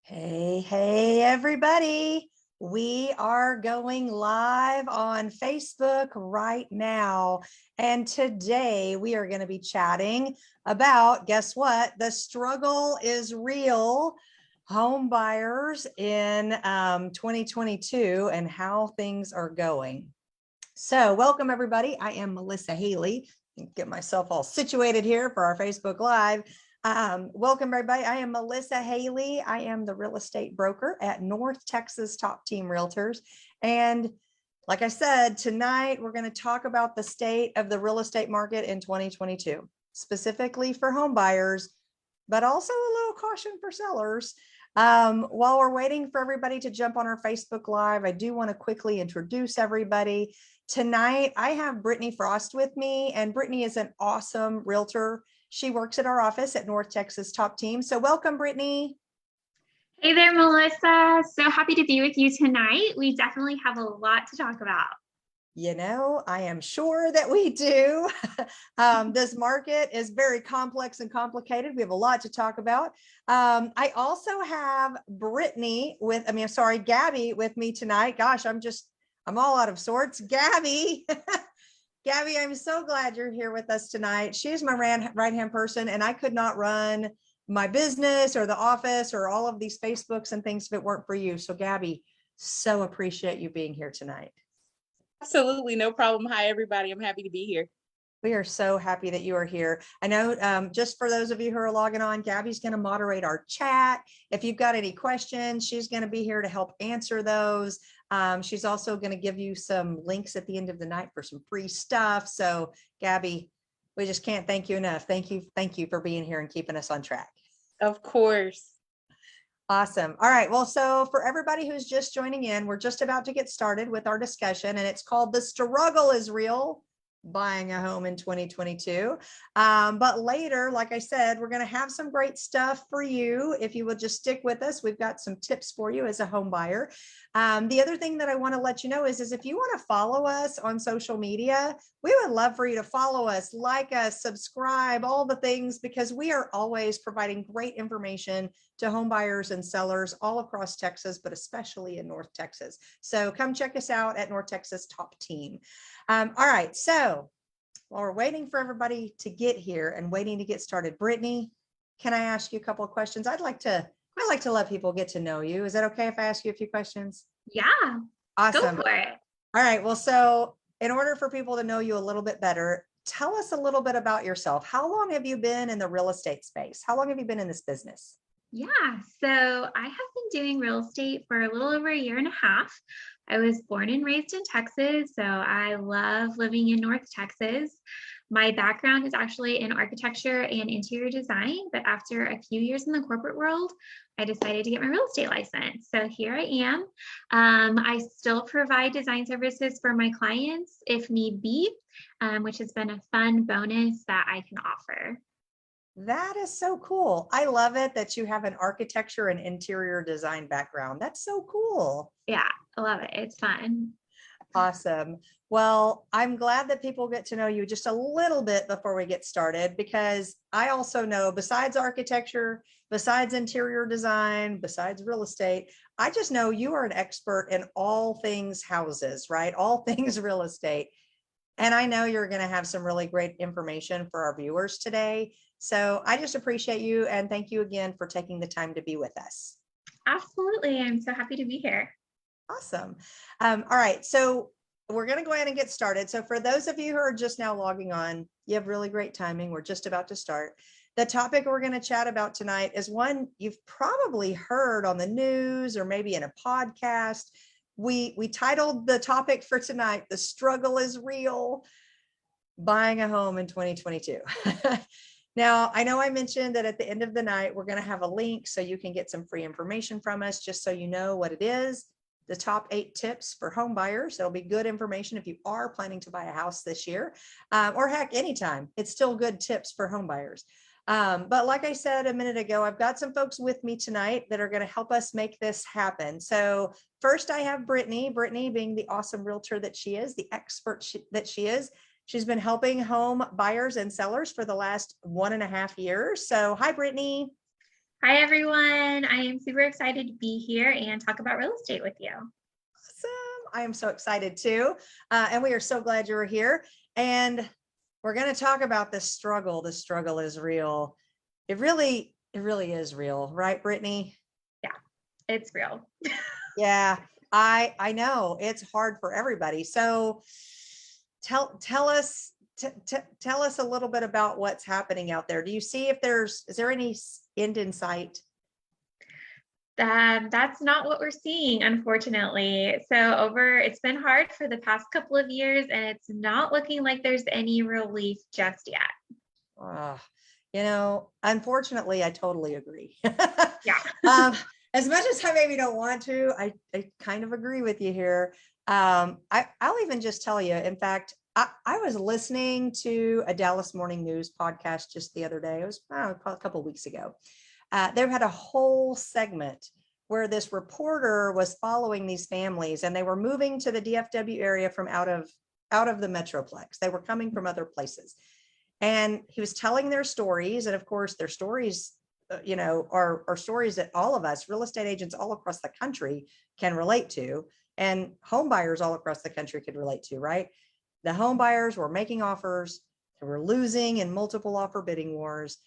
Hey, everybody. We are going live on Facebook right now. And today we are going to be chatting about, guess what? The struggle is real. Home buyers in 2022 and how things are going. So welcome, everybody. I am Melissa Haley. Get myself all situated here for our Facebook Live. Welcome, everybody. I am Melissa Haley. I am the real estate broker at North Texas Top Team Realtors. And like I said, tonight we're going to talk about the state of the real estate market in 2022, specifically for home buyers, but also a little caution for sellers. While we're waiting for everybody to jump on our Facebook Live, I do want to quickly introduce everybody. Tonight, I have Brittany Frost with me, and Brittany is an awesome realtor. She works at our office at North Texas Top Team. So welcome, Brittany. Hey there, Melissa. So happy to be with you tonight. We definitely have a lot to talk about. You know, I am sure that we do. This market is very complex and complicated. We have a lot to talk about. I also have Gabby with me tonight. Gosh, I'm all out of sorts. Gabby, I'm so glad you're here with us tonight. She's my right-hand person, and I could not run my business or the office or all of these Facebooks and things if it weren't for you. So Gabby, so appreciate you being here tonight. Absolutely, no problem. Hi, everybody. I'm happy to be here. We are so happy that you are here. I know just for those of you who are logging on, Gabby's going to moderate our chat. If you've got any questions, she's going to be here to help answer those. She's also going to give you some links at the end of the night for some free stuff. So Gabby, we just can't thank you enough. Thank you for being here and keeping us on track. Of course. Awesome. All right. Well, so for everybody who's just joining in, we're just about to get started with our discussion, and it's called The Struggle is Real, Buying a Home in 2022. But later, like I said, we're going to have some great stuff for you. If you will just stick with us, we've got some tips for you as a home buyer. The other thing that I want to let you know is if you want to follow us on social media, we would love for you to follow us, like us, subscribe, all the things, because we are always providing great information to home buyers and sellers all across Texas, but especially in North Texas. So come check us out at North Texas Top Team. All right, so while we're waiting for everybody to get here and waiting to get started, Brittany, can I ask you a couple of questions? I like to let people get to know you. Is that okay if I ask you a few questions? Yeah. Awesome. Go for it. All right, well, so in order for people to know you a little bit better, tell us a little bit about yourself. How long have you been in the real estate space? How long have you been in this business? Yeah. So I have been doing real estate for a little over a year and a half. I was born and raised in Texas, so I love living in North Texas. My background is actually in architecture and interior design, but after a few years in the corporate world, I decided to get my real estate license. So here I am. I still provide design services for my clients if need be, which has been a fun bonus that I can offer. That is so cool. I love it that you have an architecture and interior design background. That's so cool. Yeah, I love it. It's fun. Awesome. Well, I'm glad that people get to know you just a little bit before we get started, because I also know, besides architecture, besides interior design, besides real estate, I just know you are an expert in all things houses, right? All things real estate. And I know you're going to have some really great information for our viewers today. So I just appreciate you, and thank you again for taking the time to be with us. Absolutely. I'm so happy to be here. Awesome. All right. So we're going to go ahead and get started. So for those of you who are just now logging on, you have really great timing. We're just about to start. The topic we're going to chat about tonight is one you've probably heard on the news or maybe in a podcast. We titled the topic for tonight, The Struggle is Real, Buying a Home in 2022. Now, I know I mentioned that at the end of the night, we're going to have a link so you can get some free information from us, just so you know what it is. The top 8 tips for home buyers. It'll be good information if you are planning to buy a house this year, or heck, anytime. It's still good tips for home buyers. But like I said a minute ago, I've got some folks with me tonight that are going to help us make this happen. So first I have Brittany being the awesome realtor that she is, the expert that she is. She's been helping home buyers and sellers for the last 1.5 years. So hi, Brittany. Hi, everyone. I am super excited to be here and talk about real estate with you. Awesome. I am so excited too. And we are so glad you're here. And we're going to talk about this struggle. The struggle is real. It really is real, right, Brittany? Yeah, it's real. Yeah, I know it's hard for everybody. So tell us tell us a little bit about what's happening out there. Do you see if is there any end in sight? That's not what we're seeing, unfortunately. So it's been hard for the past couple of years, and it's not looking like there's any relief just yet. Unfortunately, I totally agree. Yeah. As much as I maybe don't want to, I kind of agree with you here. I'll even just tell you, in fact, I was listening to a Dallas Morning News podcast just the other day. It was a couple of weeks ago. They had a whole segment where this reporter was following these families, and they were moving to the DFW area from out of the Metroplex. They were coming from other places. And he was telling their stories. And of course, their stories, are stories that all of us real estate agents all across the country can relate to, and home buyers all across the country could relate to, right? The home buyers were making offers. They were losing in multiple offer bidding wars.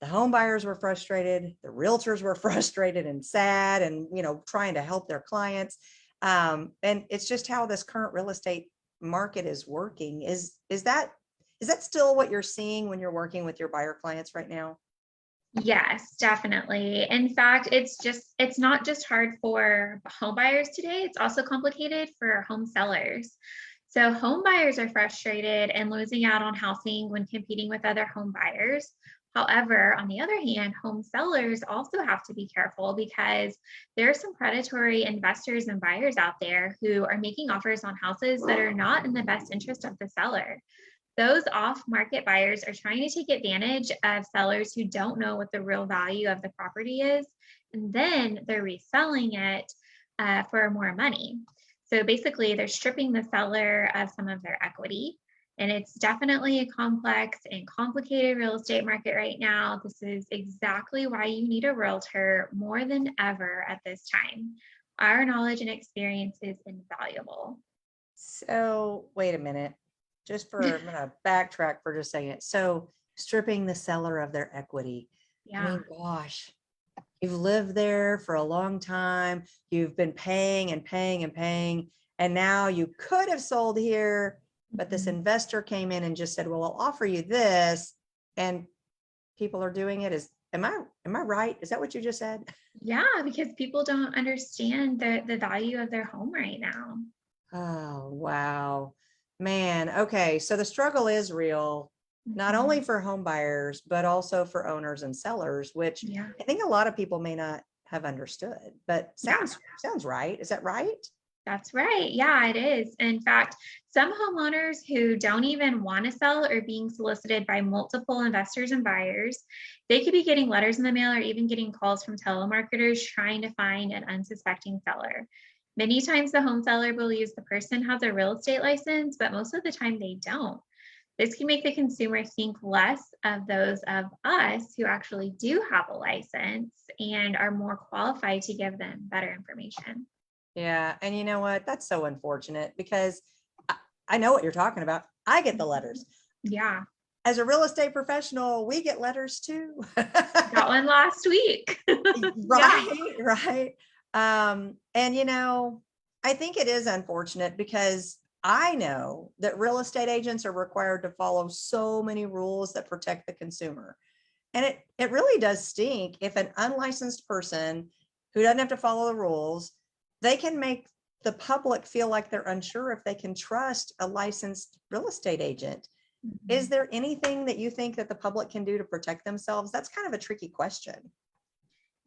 The home buyers were frustrated. The realtors were frustrated and sad and, trying to help their clients. And it's just how this current real estate market is working. Is that still what you're seeing when you're working with your buyer clients right now? Yes, definitely. In fact, it's not just hard for home buyers today, it's also complicated for home sellers. So home buyers are frustrated and losing out on housing when competing with other home buyers. However, on the other hand, home sellers also have to be careful because there are some predatory investors and buyers out there who are making offers on houses that are not in the best interest of the seller. Those off-market buyers are trying to take advantage of sellers who don't know what the real value of the property is, and then they're reselling it for more money. So basically, they're stripping the seller of some of their equity. And it's definitely a complex and complicated real estate market right now. This is exactly why you need a realtor more than ever at this time. Our knowledge and experience is invaluable. So wait a minute. I'm gonna backtrack for just a second. So stripping the seller of their equity. Yeah. I mean, gosh, you've lived there for a long time. You've been paying and paying and paying, and now you could have sold here, but this investor came in and just said, well, I'll offer you this. And people are doing it. Am I right? Is that what you just said? Yeah, because people don't understand the value of their home right now. Oh, wow, man. Okay. So the struggle is real, not only for home buyers, but also for owners and sellers, which I think a lot of people may not have understood, but sounds right. Is that right? That's right. Yeah, it is. In fact, some homeowners who don't even want to sell are being solicited by multiple investors and buyers. They could be getting letters in the mail or even getting calls from telemarketers trying to find an unsuspecting seller. Many times the home seller believes the person has a real estate license, but most of the time they don't. This can make the consumer think less of those of us who actually do have a license and are more qualified to give them better information. Yeah. And you know what? That's so unfortunate because I know what you're talking about. I get the letters. Yeah. As a real estate professional, we get letters too. Got one last week. Right. And I think it is unfortunate because I know that real estate agents are required to follow so many rules that protect the consumer. And it really does stink if an unlicensed person who doesn't have to follow the rules, they can make the public feel like they're unsure if they can trust a licensed real estate agent. Is there anything that you think that the public can do to protect themselves? That's kind of a tricky question.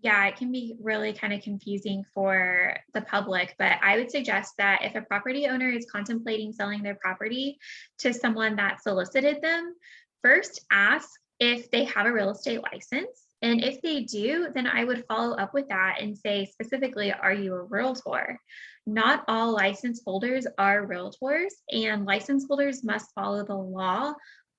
Yeah, it can be really kind of confusing for the public, but I would suggest that if a property owner is contemplating selling their property to someone that solicited them, first ask if they have a real estate license. And if they do, then I would follow up with that and say specifically, are you a realtor? Not all license holders are realtors, and license holders must follow the law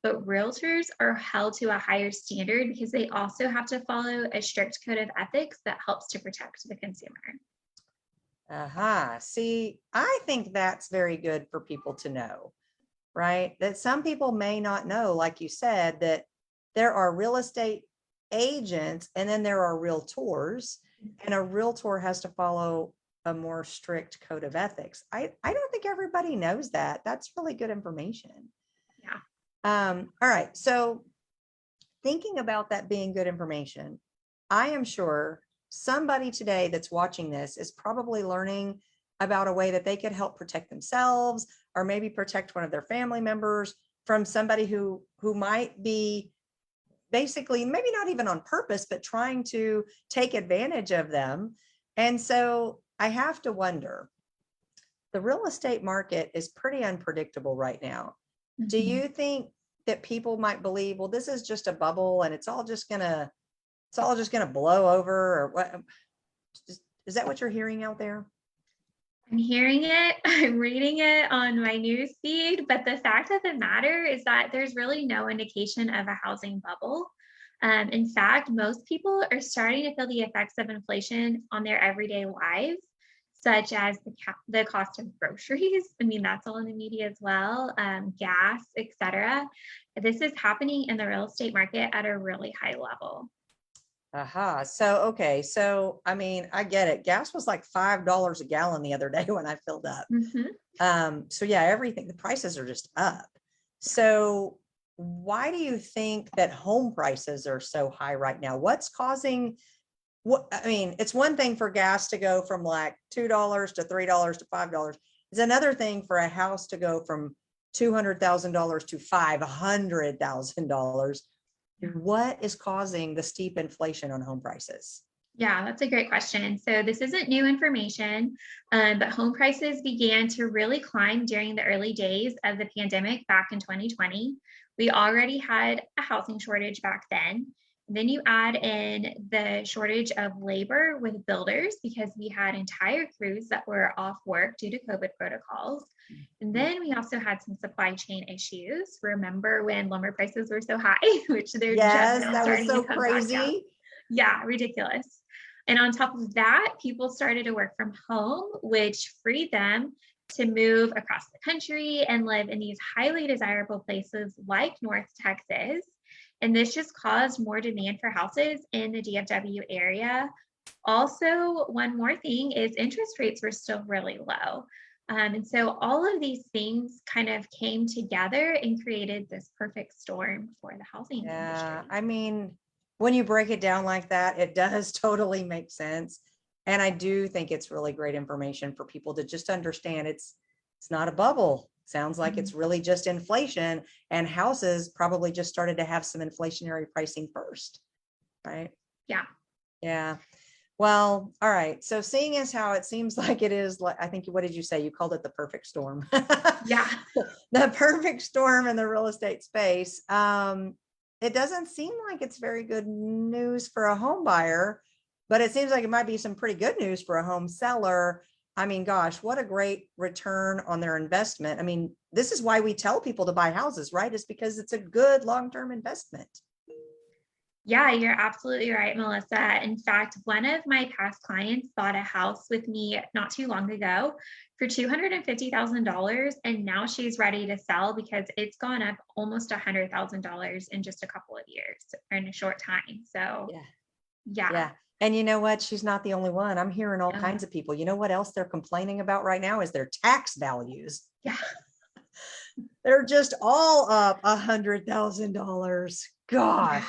but realtors are held to a higher standard because they also have to follow a strict code of ethics that helps to protect the consumer. See, I think that's very good for people to know, right? That some people may not know, like you said, that there are real estate agents and then there are realtors, and a realtor has to follow a more strict code of ethics. I don't think everybody knows that. That's really good information. Yeah. All right. So thinking about that being good information, I am sure somebody today that's watching this is probably learning about a way that they could help protect themselves or maybe protect one of their family members from somebody who might be basically maybe not even on purpose, but trying to take advantage of them. And so I have to wonder, the real estate market is pretty unpredictable right now. Do you think that people might believe, well, this is just a bubble and it's all just gonna blow over, or what? Is that what you're hearing out there? I'm hearing it, I'm reading it on my news feed, but the fact of the matter is that there's really no indication of a housing bubble. In fact, most people are starting to feel the effects of inflation on their everyday lives, such as the cost of groceries. I mean, that's all in the media as well, gas, etc. This is happening in the real estate market at a really high level. So, okay. So, I mean, I get it. Gas was like $5 a gallon the other day when I filled up. So yeah, everything, the prices are just up. So why do you think that home prices are so high right now? What's causing I mean, it's one thing for gas to go from like $2 to $3 to $5. It's another thing for a house to go from $200,000 to $500,000. What is causing the steep inflation on home prices? Yeah, that's a great question. So this isn't new information, but home prices began to really climb during the early days of the pandemic back in 2020. We already had a housing shortage back then. And then you add in the shortage of labor with builders because we had entire crews that were off work due to COVID protocols. And then we also had some supply chain issues. Remember when lumber prices were so high, which they're just now starting to come back down. Yeah, ridiculous. And on top of that, people started to work from home, which freed them to move across the country and live in these highly desirable places like North Texas. And this just caused more demand for houses in the DFW area. Also, one more thing is interest rates were still really low. And so all of these things kind of came together and created this perfect storm for the housing industry. I mean, when you break it down like that, it does totally make sense. And I do think it's really great information for people to just understand it's not a bubble. Sounds like it's really just inflation, and houses probably just started to have some inflationary pricing first, right? Yeah. Yeah. Well, all right. So seeing as how it seems like it is, like, I think, what did you say? You called it the perfect storm. Yeah. The perfect storm in the real estate space. It doesn't seem like it's very good news for a home buyer, but it seems like it might be some pretty good news for a home seller. I mean, gosh, what a great return on their investment. I mean, this is why we tell people to buy houses, right? It's because it's a good long-term investment. Yeah, you're absolutely right, Melissa. In fact, one of my past clients bought a house with me not too long ago for $250,000, and now she's ready to sell because it's gone up almost $100,000 in just a couple of years or in a short time. So, yeah. And you know what? She's not the only one. I'm hearing all kinds of people. You know what else they're complaining about right now is their tax values. Yeah. They're just all up $100,000. Gosh,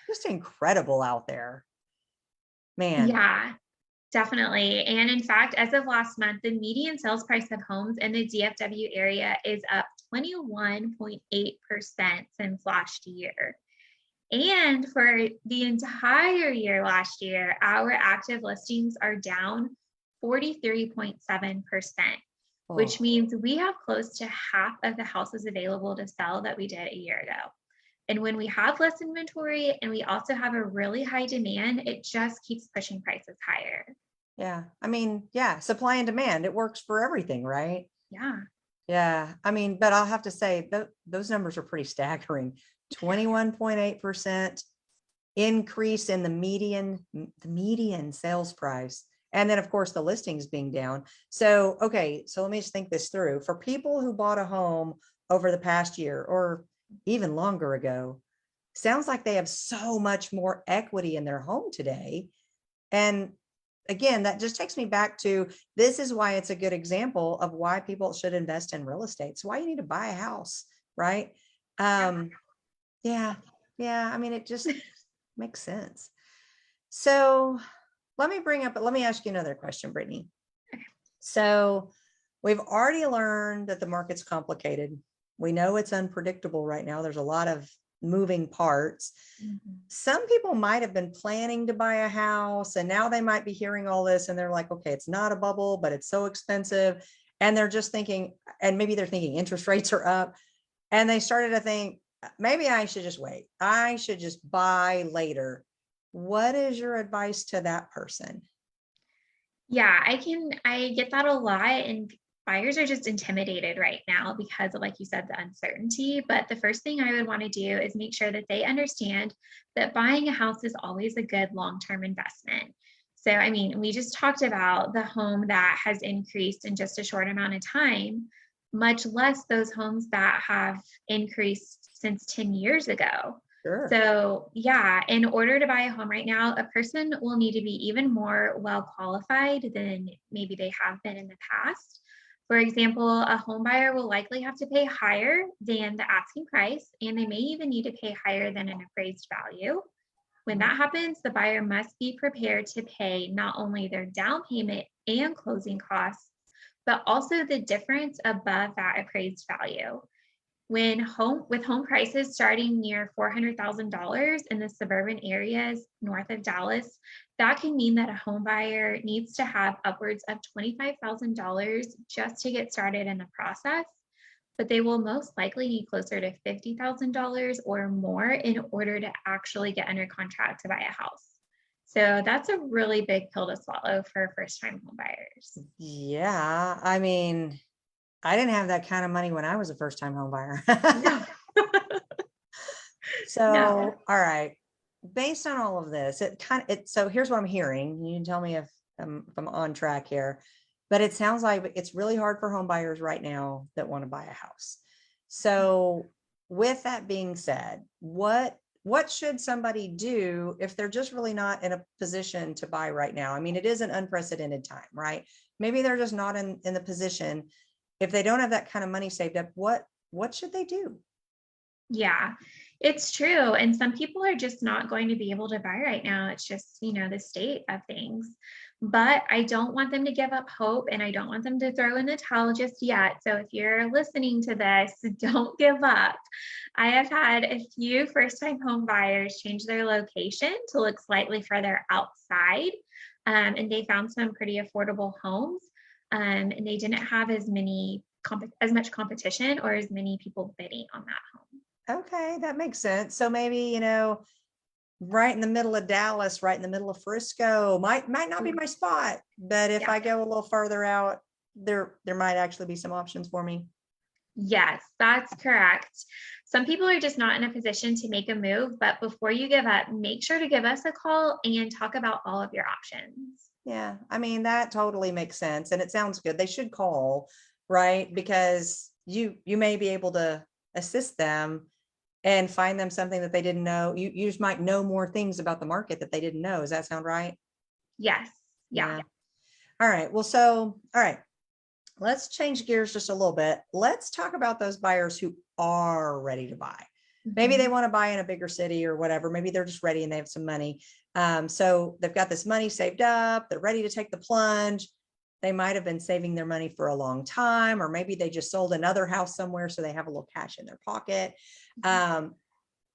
just incredible out there, man. Yeah, definitely. And in fact, as of last month, the median sales price of homes in the DFW area is up 21.8% since last year. And for the entire year last year, our active listings are down 43.7%, which means we have close to half of the houses available to sell that we did a year ago. And when we have less inventory and we also have a really high demand, it just keeps pushing prices higher. Yeah. I mean, yeah, supply and demand, it works for everything, right? Yeah. Yeah. I mean, but I'll have to say those numbers are pretty staggering. 21.8% increase in the median sales price. And then of course the listings being down. So, okay. So let me just think this through. For people who bought a home over the past year or even longer ago, sounds like they have so much more equity in their home today. And again, that just takes me back to, this is why it's a good example of why people should invest in real estate. It's why you need to buy a house, right? Yeah. Yeah. I mean, it just makes sense. So let me ask you another question, Brittany. So we've already learned that the market's complicated. We know it's unpredictable right now. There's a lot of moving parts. Some people might have been planning to buy a house and now they might be hearing all this and they're like, okay, it's not a bubble, but it's so expensive. And they're just thinking, and maybe they're thinking interest rates are up. And they started to think, maybe I should just wait. I should just buy later. What is your advice to that person? Yeah, I get that a lot. And buyers are just intimidated right now because of, like you said, the uncertainty. But the first thing I would want to do is make sure that they understand that buying a house is always a good long-term investment. So, I mean, we just talked about the home that has increased in just a short amount of time, much less those homes that have increased since 10 years ago. Sure. So, yeah, in order to buy a home right now, a person will need to be even more well qualified than maybe they have been in the past. For example, a home buyer will likely have to pay higher than the asking price, and they may even need to pay higher than an appraised value. When that happens, the buyer must be prepared to pay not only their down payment and closing costs, but also the difference above that appraised value. With home prices starting near $400,000 in the suburban areas north of Dallas, that can mean that a home buyer needs to have upwards of $25,000 just to get started in the process, but they will most likely need closer to $50,000 or more in order to actually get under contract to buy a house. So that's a really big pill to swallow for first-time home buyers. Yeah. I mean, I didn't have that kind of money when I was a first time home buyer. No. So, No. all right. Based on all of this, so here's what I'm hearing. You can tell me if I'm on track here, but it sounds like it's really hard for home buyers right now that want to buy a house. So with that being said, what should somebody do if they're just really not in a position to buy right now? I mean, it is an unprecedented time, right? Maybe they're just not in the position. If they don't have that kind of money saved up, what should they do? Yeah, it's true. And some people are just not going to be able to buy right now. It's just, the state of things. But I don't want them to give up hope and I don't want them to throw in the towel just yet. So if you're listening to this, don't give up. I have had a few first-time home buyers change their location to look slightly further outside. And they found some pretty affordable homes. And they didn't have as much competition or as many people bidding on that home. Okay, that makes sense. So maybe, right in the middle of Dallas, right in the middle of Frisco might not be my spot, but if Yeah. I go a little further out, there might actually be some options for me. Yes, that's correct. Some people are just not in a position to make a move, but before you give up, make sure to give us a call and talk about all of your options. Yeah, I mean, that totally makes sense. And it sounds good. They should call, right? Because you may be able to assist them and find them something that they didn't know. You just might know more things about the market that they didn't know. Does that sound right? Yes. Yeah. All right. Well, all right. Let's change gears just a little bit. Let's talk about those buyers who are ready to buy. Maybe they want to buy in a bigger city or whatever. Maybe they're just ready and they have some money. So they've got this money saved up. They're ready to take the plunge. They might have been saving their money for a long time, or maybe they just sold another house somewhere, so they have a little cash in their pocket.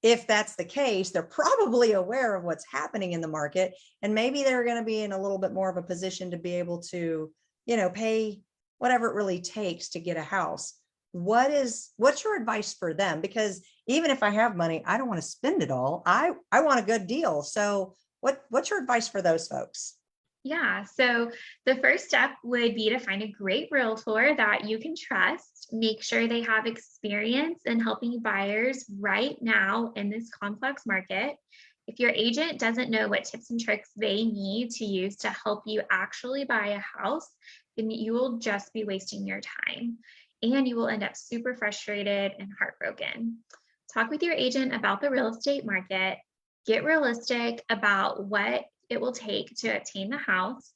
If that's the case, they're probably aware of what's happening in the market, and maybe they're going to be in a little bit more of a position to be able to, pay whatever it really takes to get a house. What's your advice for them? Because even if I have money, I don't want to spend it all. I want a good deal. So what's your advice for those folks? Yeah, so the first step would be to find a great realtor that you can trust. Make sure they have experience in helping buyers right now in this complex market. If your agent doesn't know what tips and tricks they need to use to help you actually buy a house, then you will just be wasting your time and you will end up super frustrated and heartbroken. Talk with your agent about the real estate market. Get realistic about what it will take to obtain the house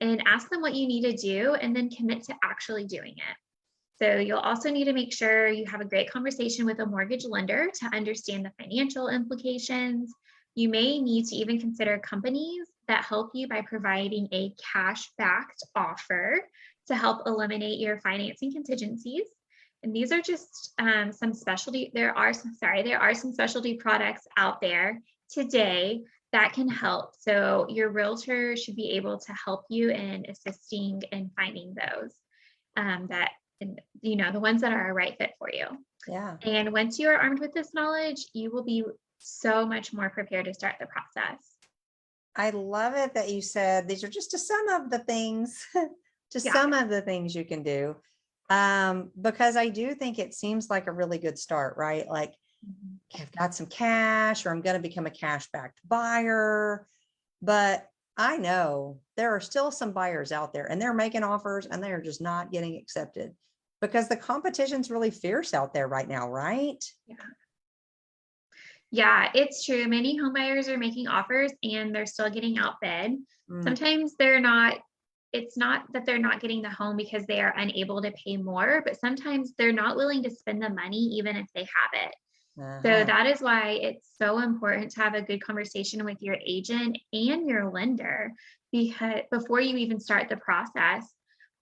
and ask them what you need to do and then commit to actually doing it. So you'll also need to make sure you have a great conversation with a mortgage lender to understand the financial implications. You may need to even consider companies that help you by providing a cash-backed offer to help eliminate your financing contingencies. And these are just some specialty, there are some specialty products out there today that can help. So your realtor should be able to help you in assisting in finding those the ones that are a right fit for you. Yeah. And once you are armed with this knowledge, you will be so much more prepared to start the process. I love it that you said these are just some of the things, Yeah. some of the things you can do. Because I do think it seems like a really good start, right? Like, I've got some cash, or I'm going to become a cash-backed buyer. But I know there are still some buyers out there and they're making offers and they're just not getting accepted because the competition's really fierce out there right now, right? Yeah, it's true. Many home buyers are making offers and they're still getting outbid. Mm. Sometimes it's not that they're not getting the home because they are unable to pay more, but sometimes they're not willing to spend the money even if they have it. So that is why it's so important to have a good conversation with your agent and your lender before you even start the process.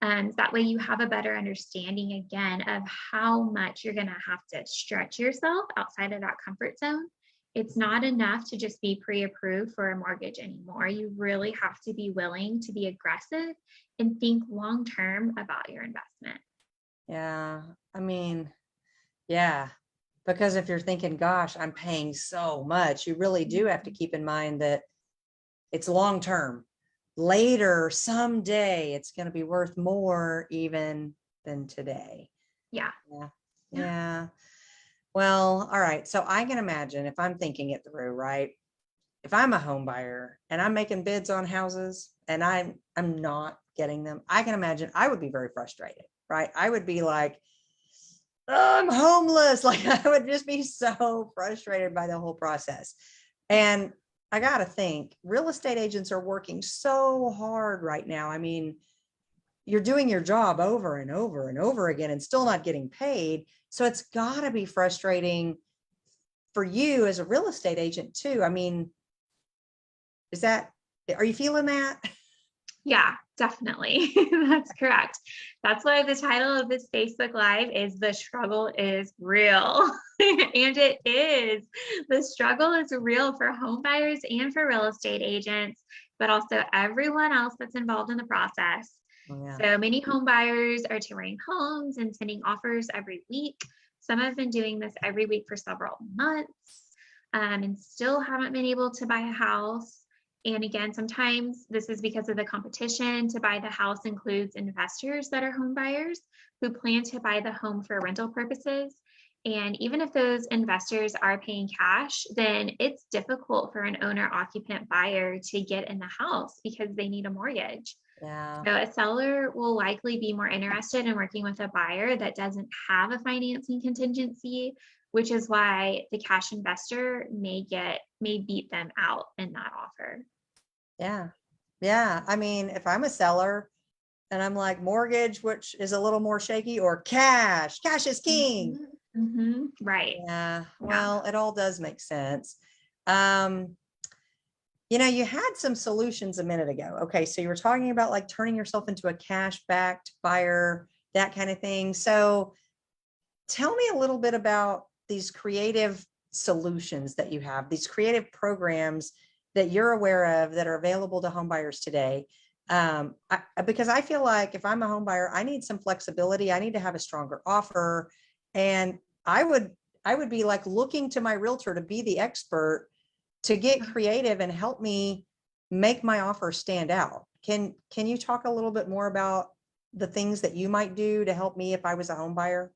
That way you have a better understanding again of how much you're going to have to stretch yourself outside of that comfort zone. It's not enough to just be pre-approved for a mortgage anymore. You really have to be willing to be aggressive and think long-term about your investment. Yeah. I mean, yeah. Because if you're thinking, gosh, I'm paying so much, you really do have to keep in mind that it's long term. Later, someday, it's going to be worth more even than today. Yeah. Yeah. Well, all right. So I can imagine if I'm thinking it through, right? If I'm a home buyer and I'm making bids on houses and I'm not getting them, I can imagine I would be very frustrated, right? I would be like, oh, I'm homeless. Like, I would just be so frustrated by the whole process. And I got to think real estate agents are working so hard right now. I mean, you're doing your job over and over and over again and still not getting paid. So it's got to be frustrating for you as a real estate agent too. I mean, are you feeling that? Yeah, definitely. That's correct. That's why the title of this Facebook Live is The Struggle is Real. And it is. The struggle is real for home buyers and for real estate agents, but also everyone else that's involved in the process. Yeah. So many home buyers are touring homes and sending offers every week. Some have been doing this every week for several months and still haven't been able to buy a house. And again, sometimes this is because of the competition to buy the house includes investors that are home buyers who plan to buy the home for rental purposes. And even if those investors are paying cash, then it's difficult for an owner occupant buyer to get in the house because they need a mortgage. Yeah. So a seller will likely be more interested in working with a buyer that doesn't have a financing contingency, which is why the cash investor may beat them out in that offer. Yeah. Yeah. I mean, if I'm a seller and I'm like mortgage, which is a little more shaky, or cash is king. Right. Yeah. Well, it all does make sense. You had some solutions a minute ago. Okay. So you were talking about like turning yourself into a cash backed buyer, that kind of thing. So tell me a little bit about these creative solutions that you have, these creative programs that you're aware of that are available to home buyers today. Because I feel like if I'm a home buyer, I need some flexibility. I need to have a stronger offer. And I would be like looking to my realtor to be the expert to get creative and help me make my offer stand out? Can you talk a little bit more about the things that you might do to help me if I was a home buyer?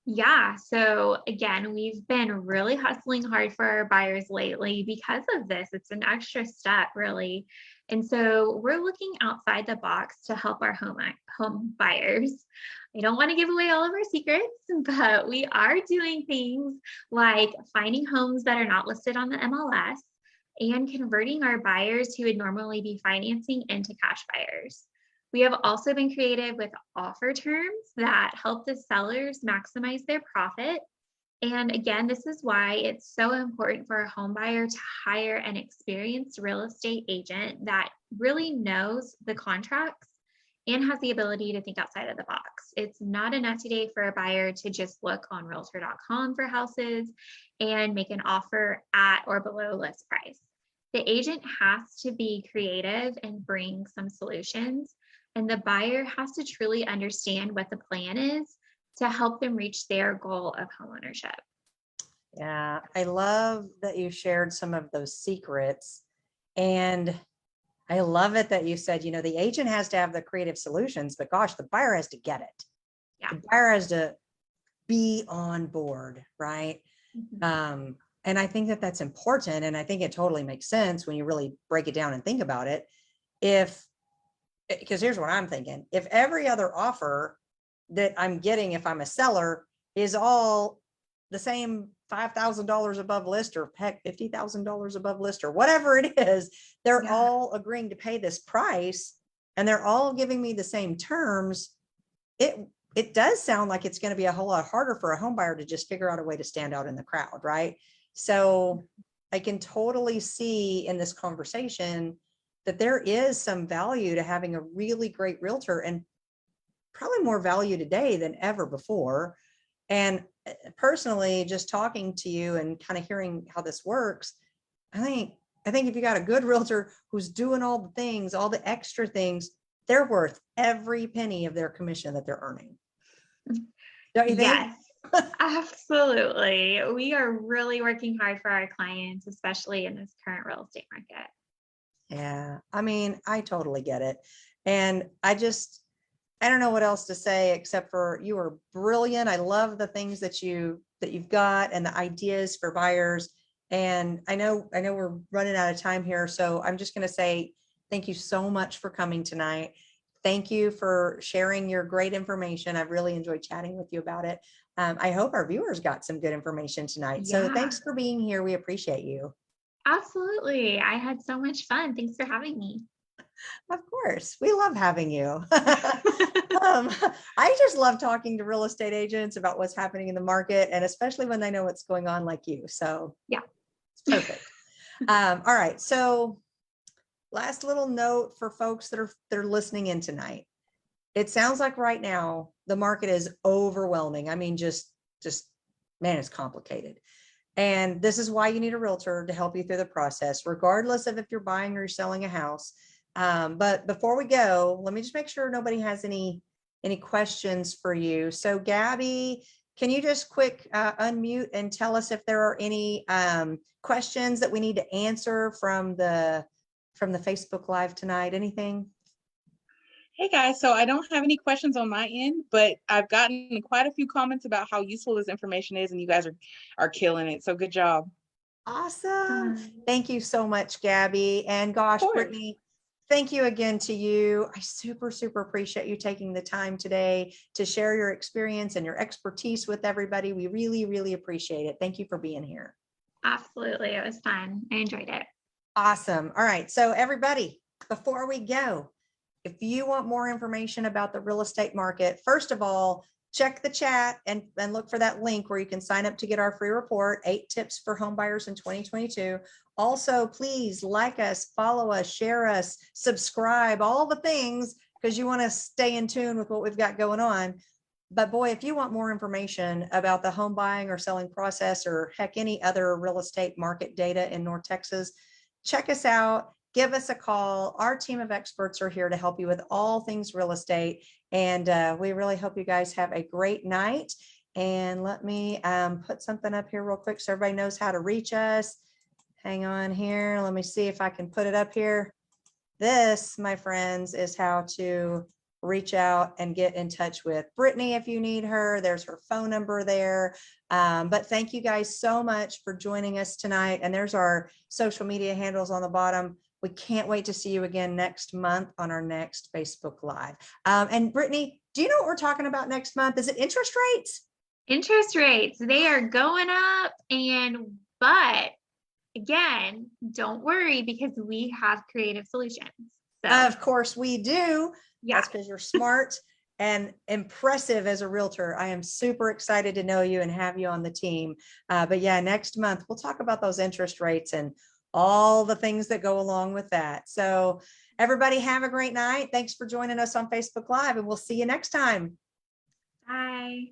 Yeah. So again, we've been really hustling hard for our buyers lately because of this. It's an extra step, really. And so we're looking outside the box to help our home buyers. I don't want to give away all of our secrets, but we are doing things like finding homes that are not listed on the MLS and converting our buyers who would normally be financing into cash buyers. We have also been creative with offer terms that help the sellers maximize their profit. And again, this is why it's so important for a home buyer to hire an experienced real estate agent that really knows the contracts and has the ability to think outside of the box. It's not enough today for a buyer to just look on realtor.com for houses and make an offer at or below list price. The agent has to be creative and bring some solutions. And the buyer has to truly understand what the plan is to help them reach their goal of homeownership. Yeah, I love that you shared some of those secrets. And I love it that you said, the agent has to have the creative solutions, but gosh, the buyer has to get it. Yeah. The buyer has to be on board, right? Mm-hmm. And I think that that's important. And I think it totally makes sense when you really break it down and think about it. Because here's what I'm thinking. If every other offer that I'm getting, if I'm a seller, is all the same $5,000 above list, or heck, $50,000 above list, or whatever it is, they're all agreeing to pay this price and they're all giving me the same terms. It does sound like it's going to be a whole lot harder for a home buyer to just figure out a way to stand out in the crowd, right? So I can totally see in this conversation that there is some value to having a really great realtor, and probably more value today than ever before. And personally, just talking to you and kind of hearing how this works, I think if you got a good realtor who's doing all the things, all the extra things, they're worth every penny of their commission that they're earning. Don't you think? Yes, absolutely. We are really working hard for our clients, especially in this current real estate market. Yeah, I mean, I totally get it. And I don't know what else to say except for you are brilliant. I love the things that you've got and the ideas for buyers. And I know we're running out of time here, so I'm just going to say thank you so much for coming tonight. Thank you for sharing your great information. I've really enjoyed chatting with you about it. I hope our viewers got some good information tonight. So thanks for being here. We appreciate you. Absolutely. I had so much fun. Thanks for having me. Of course. We love having you. I just love talking to real estate agents about what's happening in the market, and especially when they know what's going on like you. So yeah, it's perfect. All right. So last little note for folks that are listening in tonight. It sounds like right now the market is overwhelming. I mean, just man, it's complicated. And this is why you need a realtor to help you through the process, regardless of if you're buying or you're selling a house. But before we go, let me just make sure nobody has any questions for you. So Gabby, can you just quick unmute and tell us if there are any questions that we need to answer from the Facebook Live tonight? Anything? Hey guys, so I don't have any questions on my end, but I've gotten quite a few comments about how useful this information is, and you guys are killing it. So good job. Awesome. Thank you so much, Gabby. And gosh, Brittany, thank you again to you. I super appreciate you taking the time today to share your experience and your expertise with everybody. We really appreciate it. Thank you for being here. Absolutely. It was fun. I enjoyed it. Awesome. All right. So everybody, before we go, if you want more information about the real estate market, first of all, check the chat and look for that link where you can sign up to get our free report, 8 tips for home buyers in 2022. Also, please like us, follow us, share us, subscribe, all the things, because you want to stay in tune with what we've got going on. But boy, if you want more information about the home buying or selling process, or heck, any other real estate market data in North Texas, check us out. Give us a call. Our team of experts are here to help you with all things real estate. And we really hope you guys have a great night. And let me put something up here real quick so everybody knows how to reach us. Hang on here. Let me see if I can put it up here. This, my friends, is how to reach out and get in touch with Brittany if you need her. There's her phone number there. But thank you guys so much for joining us tonight. And there's our social media handles on the bottom. We can't wait to see you again next month on our next Facebook Live. And Brittany, do you know what we're talking about next month? Is it interest rates? Interest rates, they are going up, but again, don't worry because we have creative solutions. So of course we do. yeah. That's because you're smart and impressive as a realtor. I am super excited to know you and have you on the team. But yeah, next month we'll talk about those interest rates and all the things that go along with that. So everybody have a great night. Thanks for joining us on Facebook Live, and we'll see you next time. Bye.